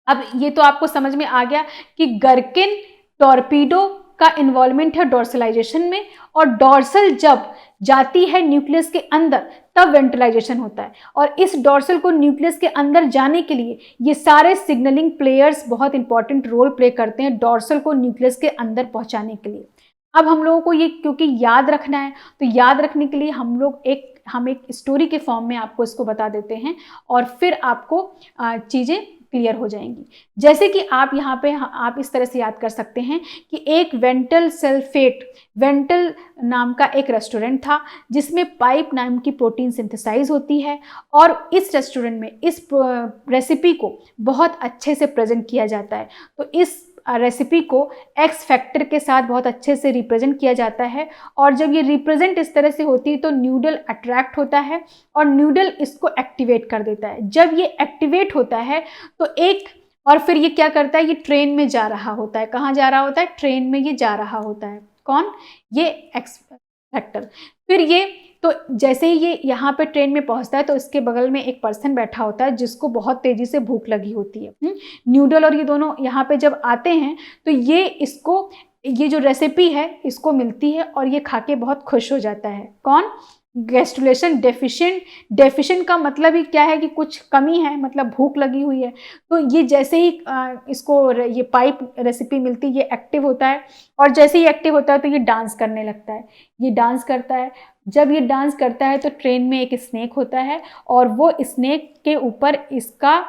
अब ये तो आपको समझ में आ गया कि गर्किन, टॉर्पीडो का इन्वॉल्वमेंट है डॉर्सलाइजेशन में, और डॉर्सल जब जाती है न्यूक्लियस के अंदर तब वेंट्रलाइजेशन होता है। और इस डॉर्सल को न्यूक्लियस के अंदर जाने के लिए ये सारे सिग्नलिंग प्लेयर्स बहुत इंपॉर्टेंट रोल प्ले करते हैं डॉर्सल को न्यूक्लियस के अंदर पहुंचाने के लिए। अब हम लोगों को ये क्योंकि याद रखना है, तो याद रखने के लिए हम एक स्टोरी के फॉर्म में आपको इसको बता देते हैं, और फिर आपको चीज़ें क्लियर हो जाएंगी। जैसे कि आप यहाँ पे आप इस तरह से याद कर सकते हैं कि एक वेंटल सल्फेट, वेंटल नाम का एक रेस्टोरेंट था जिसमें पाइप नाम की प्रोटीन सिंथेसाइज होती है, और इस रेस्टोरेंट में इस रेसिपी को बहुत अच्छे से प्रेजेंट किया जाता है। तो इस रेसिपी को एक्स फैक्टर के साथ बहुत अच्छे से रिप्रेजेंट किया जाता है, और जब ये रिप्रेजेंट इस तरह से होती है तो न्यूडल अट्रैक्ट होता है और न्यूडल इसको एक्टिवेट कर देता है। जब ये एक्टिवेट होता है तो और फिर ये क्या करता है, ये ट्रेन में जा रहा होता है। कहाँ जा रहा होता है? ट्रेन में ये जा रहा होता है। कौन? ये एक्स फैक्टर। फिर ये तो जैसे ही ये यहाँ पे ट्रेन में पहुँचता है तो इसके बगल में एक पर्सन बैठा होता है जिसको बहुत तेज़ी से भूख लगी होती है। न्यूडल और ये दोनों यहाँ पे जब आते हैं तो ये जो रेसिपी है इसको मिलती है और ये खा के बहुत खुश हो जाता है। कौन? Gastrulation deficient. डेफिशिएंट का मतलब ही क्या है कि कुछ कमी है, मतलब भूख लगी हुई है। तो ये जैसे ही इसको ये पाइप रेसिपी मिलती है, ये एक्टिव होता है, और जैसे ही एक्टिव होता है तो ये डांस करने लगता है। ये डांस करता है। जब ये डांस करता है तो ट्रेन में एक स्नेक होता है और वो स्नेक के ऊपर इसका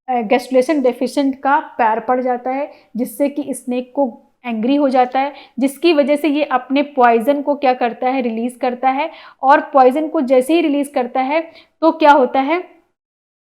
गैस्ट्रुलेशन डेफिशिएंट का पैर पड़ जाता है, जिससे कि स्नेक को एंग्री हो जाता है, जिसकी वजह से ये अपने पॉइजन को क्या करता है? रिलीज करता है। और पॉइजन को जैसे ही रिलीज करता है तो क्या होता है?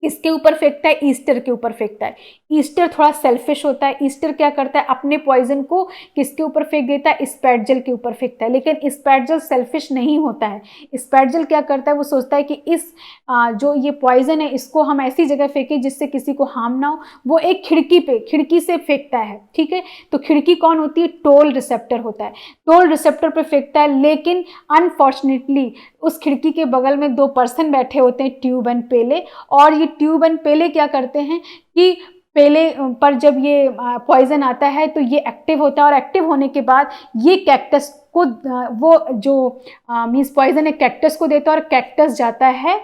किसके ऊपर फेंकता है? ईस्टर के ऊपर फेंकता है। ईस्टर थोड़ा सेल्फिश होता है। ईस्टर क्या करता है? अपने पॉइजन को किसके ऊपर फेंक देता है? स्पैटजल के ऊपर फेंकता है। लेकिन स्पैटजल सेल्फिश नहीं होता है। स्पैटजल क्या करता है? वो सोचता है कि इस जो ये पॉइजन है इसको हम ऐसी जगह फेंकें जिससे किसी को हार्म ना हो। वो एक खिड़की से फेंकता है। ठीक है, तो खिड़की कौन होती है? टोल रिसेप्टर होता है। टोल रिसेप्टर पर फेंकता है, लेकिन अनफॉर्चुनेटली उस खिड़की के बगल में दो पर्सन बैठे होते हैं, ट्यूब एंड पेले। और ये ट्यूब एंड पेले क्या करते हैं कि पेले पर जब ये पॉइजन आता है तो ये एक्टिव होता है, और एक्टिव होने के बाद ये कैक्टस को वो जो मीन्स पॉइजन है कैक्टस को देता है, और कैक्टस जाता है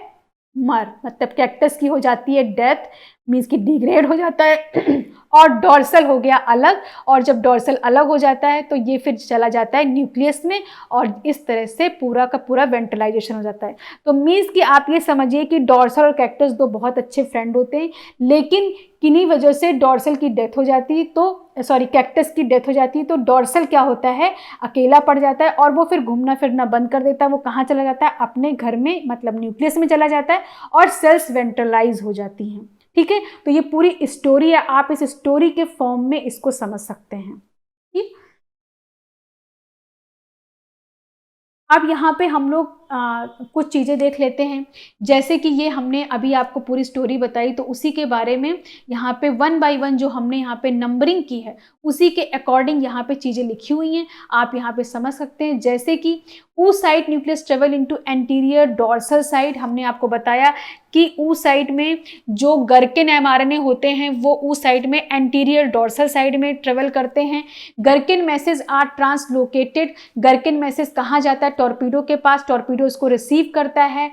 मर, मतलब कैक्टस की हो जाती है डेथ, मीन्स की डिग्रेड हो जाता है। और डॉर्सल हो गया अलग, और जब डॉर्सल अलग हो जाता है तो ये फिर चला जाता है न्यूक्लियस में, और इस तरह से पूरा का पूरा वेंटिलाइजेशन हो जाता है। तो मीन्स कि आप ये समझिए कि डॉर्सल और कैक्टस दो बहुत अच्छे फ्रेंड होते हैं, लेकिन किन्हीं वजह से डॉर्सल की डेथ हो जाती है, तो कैक्टस की डेथ हो जाती है, तो डॉर्सल क्या होता है? अकेला पड़ जाता है, और वो फिर घूमना फिरना बंद कर देता है। वो कहाँ चला जाता है? अपने घर में, मतलब न्यूक्लियस में चला जाता है, और सेल्स वेंट्रलाइज हो जाती हैं। ठीक है, तो ये पूरी स्टोरी है, आप इस स्टोरी के फॉर्म में इसको समझ सकते हैं। ठीक, अब यहाँ पे हम लोग कुछ चीज़ें देख लेते हैं। जैसे कि ये हमने अभी आपको पूरी स्टोरी बताई, तो उसी के बारे में यहाँ पे 1 बाय 1 जो हमने यहाँ पे नंबरिंग की है उसी के अकॉर्डिंग यहाँ पे चीज़ें लिखी हुई हैं, आप यहाँ पे समझ सकते हैं। जैसे कि ऊ side nucleus travel into anterior dorsal side, हमने आपको बताया कि ऊ साइड में जो गर्किन एमआरएनए होते हैं वो ऊ साइड में एंटीरियर डॉर्सल साइड में ट्रेवल करते हैं। गर्किन मैसेज आर ट्रांसलोकेटेड। गर्किन मैसेज कहाँ जाता है? टॉर्पीडो के पास। टॉर्पीडो इसको रिसीव करता है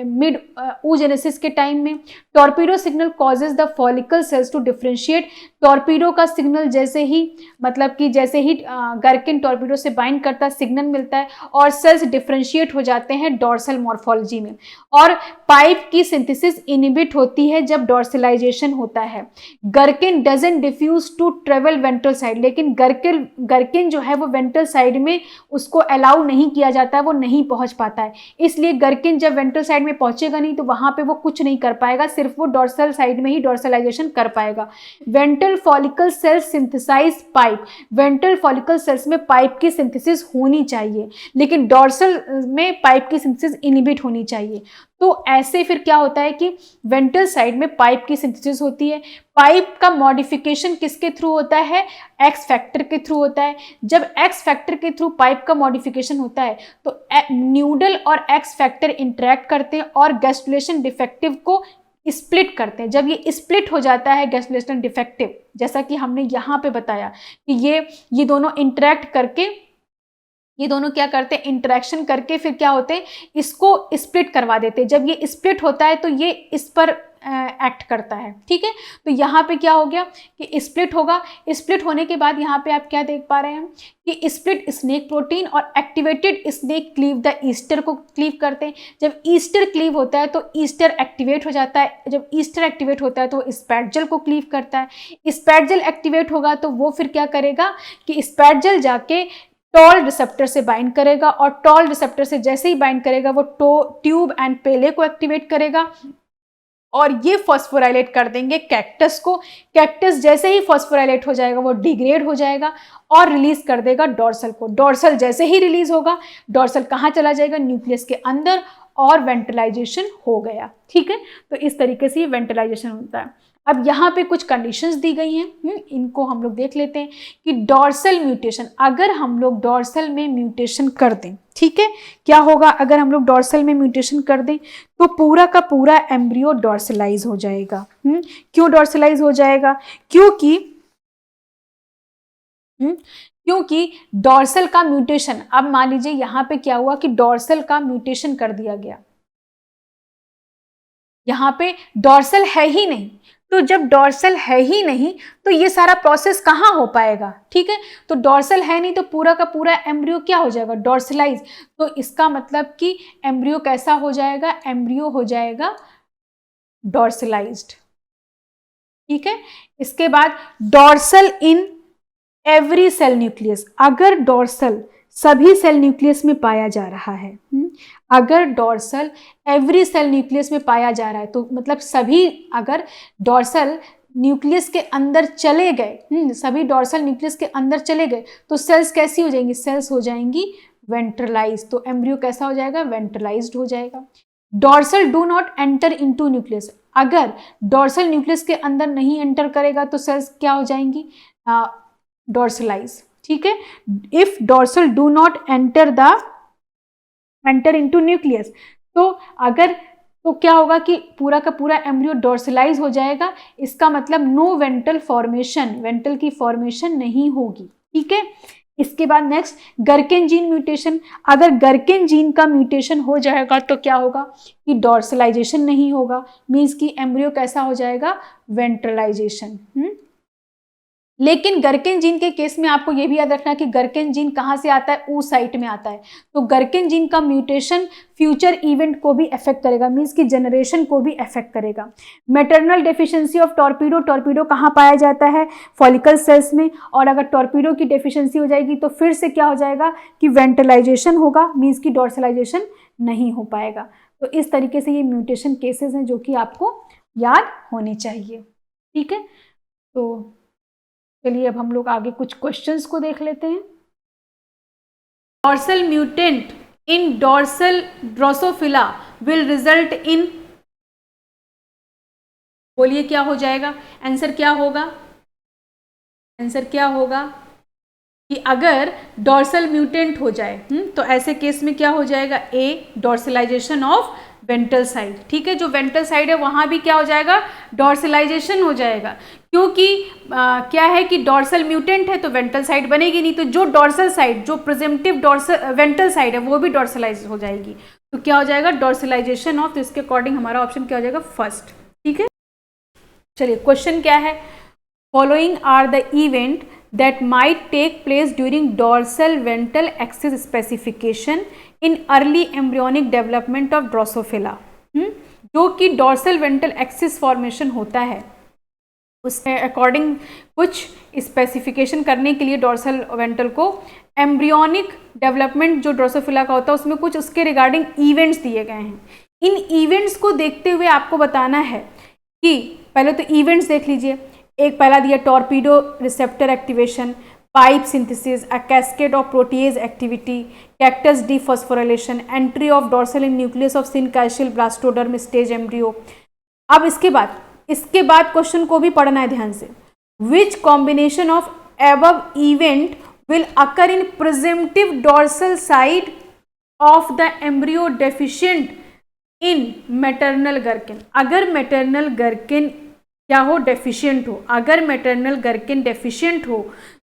मिड oogenesis के टाइम में। Torpedo signal causes the follicle cells to differentiate. Torpedo का सिग्नल जैसे ही, मतलब कि जैसे ही गर्किन टॉर्पीडो से बाइंड करता है, सिग्नल मिलता है और सेल्स डिफरेंशिएट हो जाते हैं डॉर्सल मॉर्फोलॉजी में। और पाइप की सिंथेसिस इनहिबिट होती है जब डॉर्सलाइजेशन होता है। Gurken doesn't diffuse to travel ventral side, लेकिन गर्किन जो है वो वेंट्रल साइड में उसको अलाउ नहीं किया जाता है, वो नहीं पहुंच पाता है। इसलिए गर्किन जब वेंट्रल साइड में पहुंचेगा नहीं तो वहां पे वो कुछ नहीं कर पाएगा, सिर्फ वो डॉर्सल साइड में ही डॉर्सलाइजेशन कर पाएगा। Ventral follicle cells synthesize pipe. Ventral follicle cells में पाइप की सिंथेसिस होनी चाहिए, लेकिन डॉर्सल में पाइप की सिंथेसिस इनहिबिट होनी चाहिए। तो ऐसे फिर क्या होता है कि वेंट्रल साइड में पाइप की सिंथेसिस होती है। पाइप का मॉडिफिकेशन किसके थ्रू होता है? एक्स फैक्टर के थ्रू होता है। जब एक्स फैक्टर के थ्रू पाइप का मॉडिफिकेशन होता है तो न्यूडल और एक्स फैक्टर इंटरेक्ट करते हैं और गैस्ट्रुलेशन डिफेक्टिव को स्प्लिट करते हैं। जब ये स्प्लिट हो जाता है गैस्ट्रुलेशन डिफेक्टिव, जैसा कि हमने यहाँ पे बताया कि ये दोनों इंटरेक्ट करके, ये दोनों क्या करते हैं? इंटरेक्शन करके फिर क्या होते हैं? इसको स्प्लिट करवा देते हैं। जब ये स्प्लिट होता है तो ये इस पर एक्ट करता है, ठीक है। तो यहाँ पे क्या हो गया कि स्प्लिट होगा, स्प्लिट होने के बाद यहाँ पे आप क्या देख पा रहे हैं कि स्प्लिट स्नेक प्रोटीन और activated snake cleave the Easter को क्लीव करते हैं। जब ईस्टर क्लीव होता है तो ईस्टर एक्टिवेट हो जाता है, जब ईस्टर एक्टिवेट होता है तो वो स्पैटजेल को क्लीव करता है। स्पैटजेल एक्टिवेट होगा तो वो फिर क्या करेगा कि स्पैटजेल जाके टॉल रिसेप्टर से बाइंड करेगा, और टॉल रिसेप्टर से जैसे ही बाइंड करेगा वो ट्यूब एंड पेले को एक्टिवेट करेगा, और ये फॉस्फोराइलेट कर देंगे कैक्टस को। कैक्टस जैसे ही फॉस्फोराइलेट हो जाएगा वो डिग्रेड हो जाएगा और रिलीज कर देगा डॉर्सल को। डॉर्सल जैसे ही रिलीज होगा, डॉर्सल कहाँ चला जाएगा, न्यूक्लियस के अंदर, और वेंटिलाइजेशन हो गया, ठीक है। तो इस तरीके से ये वेंटिलाइजेशन होता है। अब यहाँ पे कुछ कंडीशंस दी गई हैं, इनको हम लोग देख लेते हैं कि डॉर्सल म्यूटेशन, अगर हम लोग डॉर्सल में म्यूटेशन कर दें, ठीक है, क्या होगा अगर हम लोग डॉर्सल में म्यूटेशन कर दें तो पूरा का पूरा एम्ब्रियो डॉर्सलाइज हो जाएगा। क्यों डॉर्सलाइज हो जाएगा? क्योंकि डॉर्सल का म्यूटेशन, अब मान लीजिए यहाँ पे क्या हुआ कि डॉर्सल का म्यूटेशन कर दिया गया, यहाँ पे डॉर्सल है ही नहीं, तो जब डॉर्सल है ही नहीं तो ये सारा प्रोसेस कहाँ हो पाएगा, ठीक है। तो डॉर्सल है नहीं तो पूरा का पूरा एम्ब्रियो क्या हो जाएगा, डॉर्सलाइज। तो इसका मतलब कि एम्ब्रियो कैसा हो जाएगा, एम्ब्रियो हो जाएगा डॉर्सलाइज्ड, ठीक है। इसके बाद dorsal in every cell nucleus, अगर डॉर्सल सभी सेल न्यूक्लियस में पाया जा रहा है, अगर डॉर्सल एवरी सेल न्यूक्लियस में पाया जा रहा है तो मतलब सभी, अगर डॉर्सल न्यूक्लियस के अंदर चले गए, सभी डॉर्सल न्यूक्लियस के अंदर चले गए तो सेल्स कैसी हो जाएंगी, सेल्स हो जाएंगी वेंट्रलाइज, तो एम्ब्रियो कैसा हो जाएगा, वेंट्रलाइज्ड हो जाएगा। Dorsal do not enter into nucleus, अगर डॉर्सल न्यूक्लियस के अंदर नहीं एंटर करेगा तो सेल्स क्या हो जाएंगी, डॉर्सलाइज, ठीक है। If dorsal do not enter into nucleus, तो अगर, तो क्या होगा कि पूरा का पूरा एम्ब्रियो डॉर्सलाइज हो जाएगा, इसका मतलब नो वेंट्रल फॉर्मेशन, वेंट्रल की फॉर्मेशन नहीं होगी, ठीक है। इसके बाद नेक्स्ट गर्केन जीन म्यूटेशन, अगर गर्केन जीन का म्यूटेशन हो जाएगा तो क्या होगा कि डॉर्सलाइजेशन नहीं होगा, मीन्स कि एम्ब्रियो कैसा हो जाएगा, वेंट्रलाइजेशन। लेकिन गर्केन जीन के केस में आपको यह भी याद रखना है कि गर्केन जीन कहाँ से आता है, ओ साइट में आता है, तो गर्केन जीन का म्यूटेशन फ्यूचर इवेंट को भी अफेक्ट करेगा, मीन्स कि जनरेशन को भी अफेक्ट करेगा। Maternal deficiency of torpedo, torpedo कहाँ पाया जाता है, फॉलिकल सेल्स में, और अगर टॉर्पीडो की डेफिशिएंसी हो जाएगी तो फिर से क्या हो जाएगा कि वेंट्रलाइजेशन होगा, मीन्स कि डॉर्सलाइजेशन नहीं हो पाएगा। तो इस तरीके से ये म्यूटेशन केसेस हैं जो कि आपको याद होने चाहिए, ठीक है। तो चलिए अब हम लोग आगे कुछ क्वेश्चंस को देख लेते हैं। Dorsal mutant in dorsal Drosophila will result in, बोलिए क्या हो जाएगा, आंसर क्या होगा, आंसर क्या होगा कि अगर डॉर्सल म्यूटेंट हो जाए तो ऐसे केस में क्या हो जाएगा, ए डॉर्सलाइजेशन ऑफ वेंट्रल साइड, ठीक है। जो वेंट्रल साइड है वहां भी क्या हो जाएगा, डॉर्सलाइजेशन हो जाएगा, क्योंकि क्या है कि डॉर्सल म्यूटेंट है तो वेंट्रल साइड बनेगी नहीं, तो जो डॉर्सल साइड, जो प्रिजेम्पटिव डॉर्सल वेंट्रल साइड है वो भी डॉर्सलाइज हो जाएगी, तो क्या हो जाएगा, डॉर्सलाइजेशन ऑफ, तो इसके अकॉर्डिंग हमारा ऑप्शन क्या हो जाएगा, फर्स्ट, ठीक है। चलिए क्वेश्चन क्या है, following are the event that might take place during dorsal ventral axis specification in early embryonic development of Drosophila, जो कि डॉर्सल वेंट्रल एक्सिस फॉर्मेशन होता है, उसके अकॉर्डिंग कुछ स्पेसिफिकेशन करने के लिए डॉर्सल वेंट्रल को एम्ब्रियोनिक डेवलपमेंट जो ड्रोसोफिला का होता है उसमें कुछ उसके रिगार्डिंग इवेंट्स दिए गए हैं। इन इवेंट्स को देखते हुए आपको बताना है कि पहले तो इवेंट्स देख लीजिए, एक पहला दिया torpedo receptor activation, pipe synthesis, a cascade of protease activity, cactus dephosphorylation, entry of dorsal in nucleus of syncytial blastoderm stage embryo. अब इसके बाद क्वेश्चन को भी पढ़ना है ध्यान से, which combination of above event will occur in presumptive dorsal side of the embryo deficient in maternal gurken. अगर मैटरनल गर्केन क्या हो, डेफिशिएंट हो, अगर मैटरनल गर्केन डेफिशिएंट हो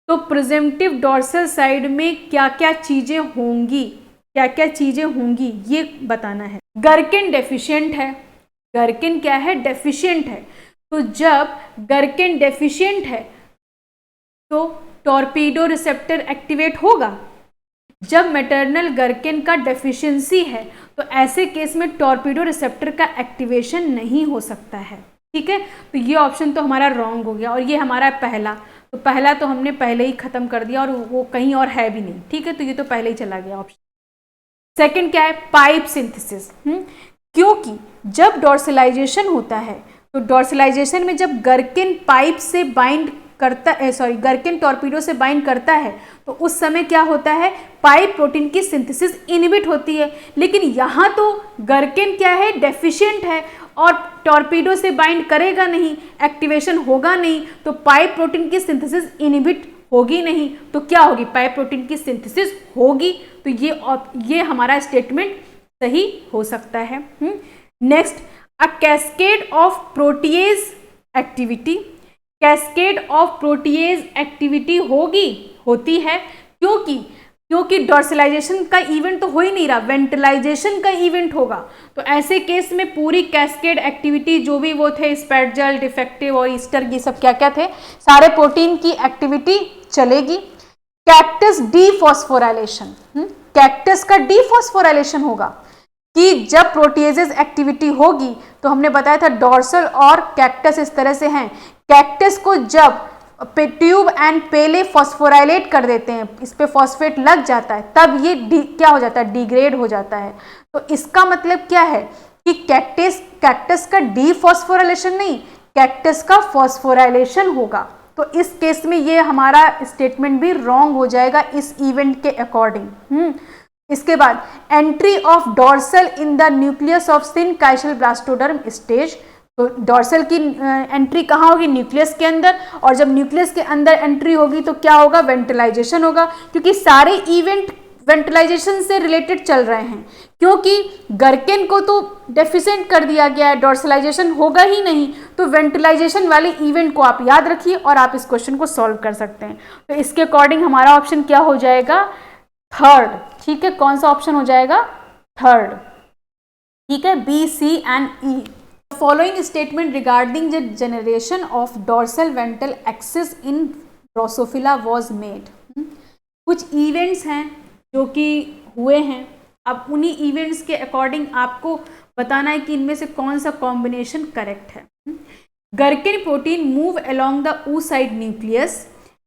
तो प्रिजेम्पटिव डॉर्सल साइड में क्या क्या चीजें होंगी, क्या क्या चीजें होंगी ये बताना है। गर्केन डेफिशिएंट है गर्किन क्या है, डेफिशिएंट है। तो जब गर्किन डेफिशिएंट है तो टॉर्पीडो रिसेप्टर एक्टिवेट होगा। जब मैटरनल गर्किन का डेफिशिएंसी है तो ऐसे केस में टॉर्पीडो रिसेप्टर का एक्टिवेशन नहीं हो सकता है। ठीक है, तो ये ऑप्शन तो हमारा रॉन्ग हो गया और ये हमारा पहला, तो पहला तो हमने पहले ही खत्म कर दिया और वो कहीं और है भी नहीं। ठीक है, तो ये तो पहले ही चला गया ऑप्शन। सेकंड क्या है, पाइप सिंथेसिस। क्योंकि जब डॉर्सलाइजेशन होता है तो डॉर्सलाइजेशन में जब गर्किन पाइप से बाइंड करता है, गर्किन टॉर्पीडो से बाइंड करता है तो उस समय क्या होता है, पाइप प्रोटीन की सिंथेसिस इनहिबिट होती है। लेकिन यहाँ तो गर्किन क्या है, डेफिशिएंट है और टॉर्पीडो से बाइंड करेगा नहीं, एक्टिवेशन होगा नहीं, तो पाइप प्रोटीन की सिंथेसिस इनहिबिट होगी नहीं, तो क्या होगी, पाइप प्रोटीन की सिंथेसिस होगी। तो ये हमारा स्टेटमेंट सही हो सकता है। Next, a cascade of protease activity. Cascade of protease activity होती है क्योंकि डॉर्सलाइजेशन का इवेंट तो हो ही नहीं रहा, वेंटलाइजेशन का इवेंट होगा। तो ऐसे केस में पूरी कैस्केड एक्टिविटी जो भी वो थे, स्पेटजल, डिफेक्टिव और ईस्टर, ये सब क्या क्या थे, सारे प्रोटीन की एक्टिविटी चलेगी। कैक्टस डीफॉस्फोराइलेशन, कैक्टस का डीफॉस्फोराइलेशन होगा कि जब प्रोटीएजेस एक्टिविटी होगी, तो हमने बताया था डॉर्सल और कैक्टस इस तरह से हैं। कैक्टस को जब ट्यूब एंड पेले फॉस्फोराइलेट कर देते हैं, इस पे फॉस्फेट लग जाता है, तब ये क्या हो जाता है, डिग्रेड हो जाता है। तो इसका मतलब क्या है कि कैक्टस का डीफॉस्फोराइलेशन नहीं, कैक्टस का फॉस्फोराइलेशन होगा। तो इस केस में ये हमारा स्टेटमेंट भी रॉन्ग हो जाएगा इस इवेंट के अकॉर्डिंग। इसके बाद entry of dorsal in the nucleus of syncytial blastoderm stage. तो डॉर्सल की एंट्री कहाँ होगी, न्यूक्लियस के अंदर, और जब न्यूक्लियस के अंदर एंट्री होगी तो क्या होगा, वेंटिलाइजेशन होगा, क्योंकि सारे इवेंट वेंटिलाइजेशन से रिलेटेड चल रहे हैं। क्योंकि गर्किन को तो डेफिशिएंट कर दिया गया है, डॉर्सलाइजेशन होगा ही नहीं, तो वेंटिलाइजेशन वाले इवेंट को आप याद रखिए और आप इस क्वेश्चन को सॉल्व कर सकते हैं। तो इसके अकॉर्डिंग हमारा ऑप्शन क्या हो जाएगा, थर्ड। ठीक है, कौन सा ऑप्शन हो जाएगा, थर्ड। ठीक है, B, C and E. Following statement regarding the generation of dorsal ventral axis in Drosophila was made. कुछ इवेंट्स हैं जो कि हुए हैं, अब उन्हीं इवेंट्स के अकॉर्डिंग आपको बताना है कि इनमें से कौन सा कॉम्बिनेशन करेक्ट है। Gurken protein move along the oocyte nucleus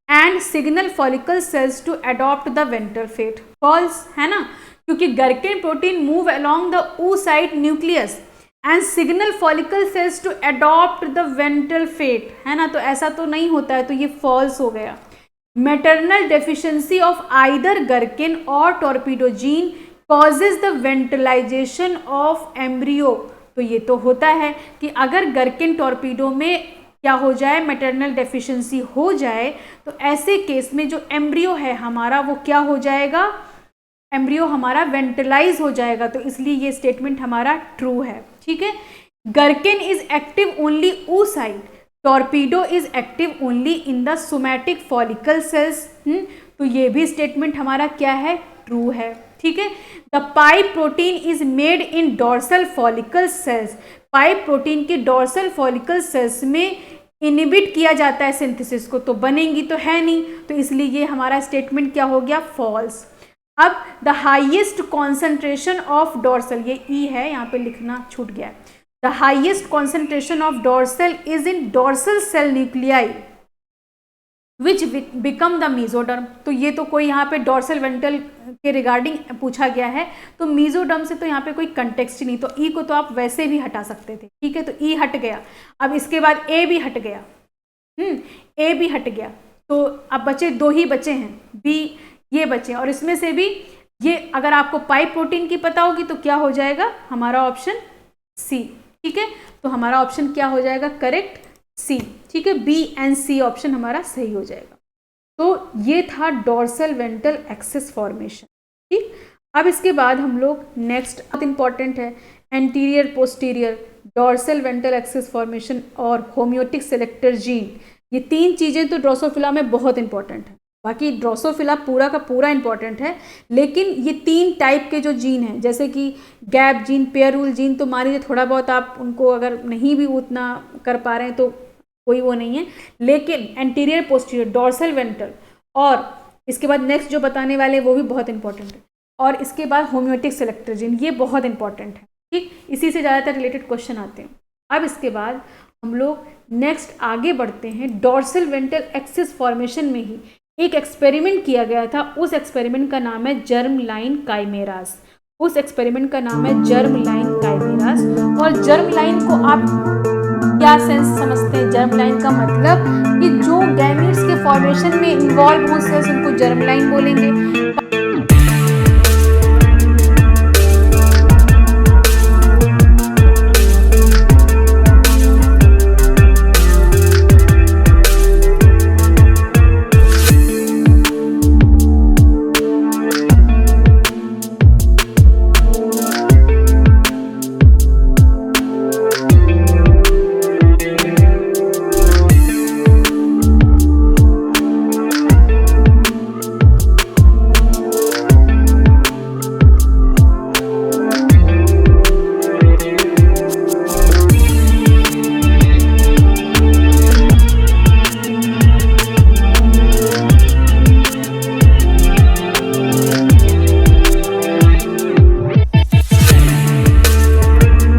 and signal follicle cells to adopt the ventral fate. False है ना, क्योंकि gurken protein move along the oocyte nucleus and signal follicle cells to adopt the ventral fate, है ना, तो ऐसा तो नहीं होता है, तो ये फॉल्स हो गया। मैटरनल डेफिशिएंसी ऑफ आइदर गर्किन और टॉर्पीडोजीन कॉजेज द वेंट्रलाइजेशन ऑफ एम्ब्रियो। तो ये तो होता है कि अगर गर्किन टॉर्पीडो में क्या हो जाए, मैटरनल डेफिशिएंसी हो जाए, तो ऐसे केस में जो एम्ब्रियो है हमारा वो क्या हो जाएगा, एम्ब्रियो हमारा वेंटिलाइज हो जाएगा। तो इसलिए ये स्टेटमेंट हमारा ट्रू है। ठीक है, gurken is active only oocyte, torpedo is active only in the somatic follicle cells. तो ये भी स्टेटमेंट हमारा क्या है, ट्रू है। ठीक है, the pipe protein is made in dorsal follicle sales. Pipe protein के डॉर्सल फॉलिकल सेल्स में इनहिबिट किया जाता है सिंथेसिस को, तो बनेंगी तो है नहीं, तो इसलिए ये हमारा स्टेटमेंट क्या हो गया, फॉल्स। अब the highest concentration of dorsal, ये ई है, यहाँ पे लिखना छूट गया है। The highest concentration of dorsal is in dorsal cell nuclei which become the mesoderm. तो ये तो कोई यहाँ पे डॉर्सल वेंट्रल के रिगार्डिंग पूछा गया है, तो मीजोडर्म से तो यहाँ पे कोई कंटेक्स्ट ही नहीं, तो ई को तो आप वैसे भी हटा सकते थे। ठीक है, तो ई हट गया। अब इसके बाद ए भी हट गया, ए भी हट गया, तो अब बचे दो ही बचे हैं, बी ये बचे, और इसमें से भी ये अगर आपको पाइप प्रोटीन की पता होगी तो क्या हो जाएगा हमारा ऑप्शन सी। ठीक है, तो हमारा ऑप्शन क्या हो जाएगा, करेक्ट, सी। ठीक है, बी एंड सी ऑप्शन हमारा सही हो जाएगा। तो ये था डॉर्सल वेंट्रल एक्सिस फॉर्मेशन। ठीक, अब इसके बाद हम लोग नेक्स्ट, बहुत इंपॉर्टेंट है, anterior posterior dorsal ventral axis formation और होम्योटिक सेलेक्टर जीन। ये तीन चीज़ें तो ड्रोसोफिला में बहुत इंपॉर्टेंट है। बाकी ड्रोसोफिला पूरा का पूरा इंपॉर्टेंट है, लेकिन ये 3 टाइप के जो जीन हैं, जैसे कि gap gene, pair rule gene, तो मान लीजिए थोड़ा बहुत आप उनको अगर नहीं भी उतना कर पा रहे हैं तो कोई वो नहीं है, लेकिन एंटीरियर पोस्टीरियर, डॉर्सल वेंट्रल, और इसके बाद नेक्स्ट जो बताने वाले वो भी बहुत इंपॉर्टेंट है, और इसके बाद होम्योटिक सेलेक्टर जीन, ये बहुत इंपॉर्टेंट है। ठीक, इसी से ज़्यादातर रिलेटेड क्वेश्चन आते हैं। अब इसके बाद हम लोग नेक्स्ट आगे बढ़ते हैं। डॉर्सल वेंट्रल एक्सिस फॉर्मेशन में ही एक एक्सपेरिमेंट किया गया था, उस एक्सपेरिमेंट का नाम है जर्म लाइन काइमेरास। उस एक्सपेरिमेंट का नाम है जर्म लाइन काइमेरास। और जर्म लाइन को आप क्या सेंस समझते हैं? जर्म लाइन का मतलब कि जो गैमीट्स के फॉर्मेशन में इन्वॉल्व हो सेल्स, उनको जर्म लाइन बोलेंगे।